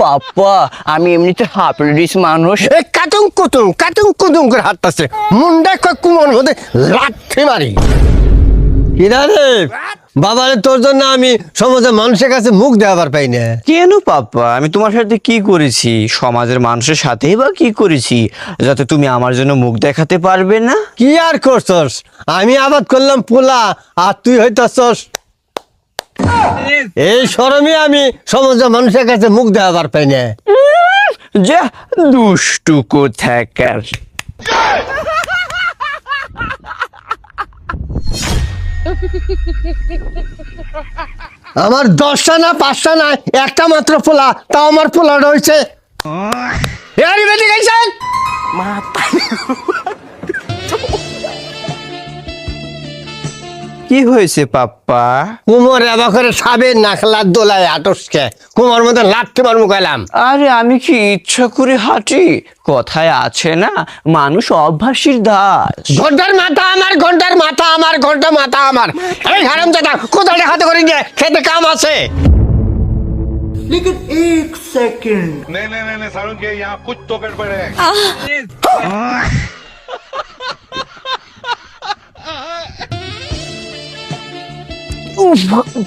পাপ্পা আমি এমনিতে হাফ মানুষ। কাতুং কুতুং করে হাঁটতেছে মুন্ডা কুমন মধ্যে লাথি মারি। কিরা রে বাবারে, তোর জন্য আমি সমাজের মানুষের কাছে মুখ দেওয়ার পাই না। কেন পাপ্পা, আমি তোমার সাথে কি করেছি? সমাজের মানুষের সাথেই বা কি করেছি যাতে তুমি আমার জন্য মুখ দেখাতে পারবে না? কি আর করছস? আমি আবাদ করলাম পোলা আর তুই হইতাছস। এই শরমে আমি সমাজের মানুষের কাছে মুখ দেওয়ার পাই না। যা দুষ্টু কোথাকার। আমার 10টা না 5টা না একটা মাত্র পোলা, তাও আমার পোলাটা হয়েছে। কি হয়েছে পাপ্পা? কুমোর এবার করে সাবের নাখলার দোলায় আটসকে কুমোর মধ্যে লাথি মারমু গেলাম। আরে আমি কি ইচ্ছা করে হাঁটি? কথায় আছে না, মানুষ অভ্যাসীর দাস। ঘন্টার মাথা আমার, ঘন্টার মাথা আমার, ঘন্টা মাথা আমার। এই হারামজাদা কোথায় হাতে করে গিয়ে খেতে কাম আছে। लेकिन एक सेकंड नहीं सारुण के यहाँ कुछ तो गड़बड़ है।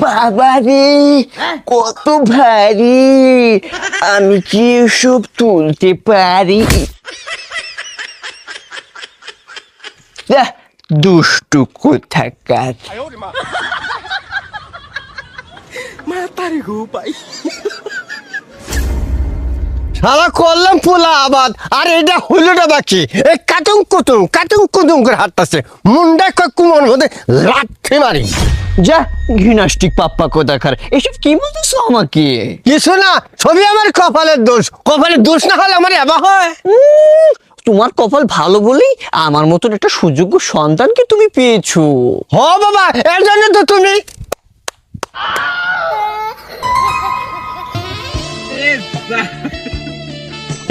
বাবা রে কত ভারী, আমি কি এসব তুলতে পারি? যা, দুষ্টু কোথাকার। শালা করলাম পোলা আবাদ আর এটা হইলোটা বাকি। এই কাতুং কুতুং করে হাঁটতেছে মুন্ডা কুমোর মধ্যে লাথি মারি। যা ঘৃণাষ্টিক পাপ্পা কোথাকার, এসব কি বলতেছো আমাকে? কিছু না, সবই আমার কপালের দোষ। কপালের দোষ না হলে আমার এবার হয়। তোমার কপাল ভালো বলেই আমার মতন একটা সুযোগ্য সন্তানকে তুমি পেয়েছো। হ বাবা, এর জন্য তো তুমি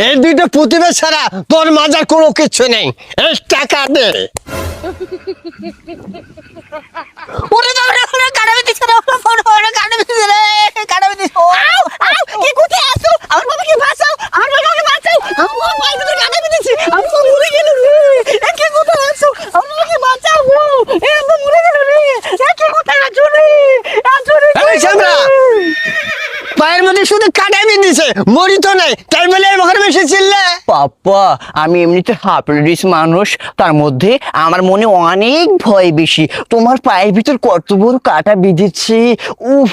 এই দুইটা প্রতিভা ছাড়া তোর মাজার কোনো কিছু নেই। এই টাকা দে। ওরে বাবা রে, ওরে কাটাবে দিছে রে, ওরে ফোন ওরে কাটাবে দিছে রে, কাটাবে দিছে। আউ আউ, কি কোথায় আছো? আমার বাবাকে বাঁচাও, আমার বাবাকে বাঁচাও, আমার বাবা মাইকে তো কাটাবে দিছে, আমি তো মরে গেল রে। এ কি কোথায় আছো? আমার বাবাকে বাঁচাও গো, এ আমি মরে গেল রে। এ কি কোথায় আছো রে? আছো রে। এই সামরা পায়ের মধ্যে শুধু কাটাবি দিছে, মরি তো নাই, তাই বলে এবার বেশি চিল্লে। পাপ্পা আমি এমনিতে হাফ মানুষ, তার মধ্যে আমার মনে অনেক ভয় বেশি। তোমার পায়ের ভিতর কত বড় কাটা বিঁধেছে, উফ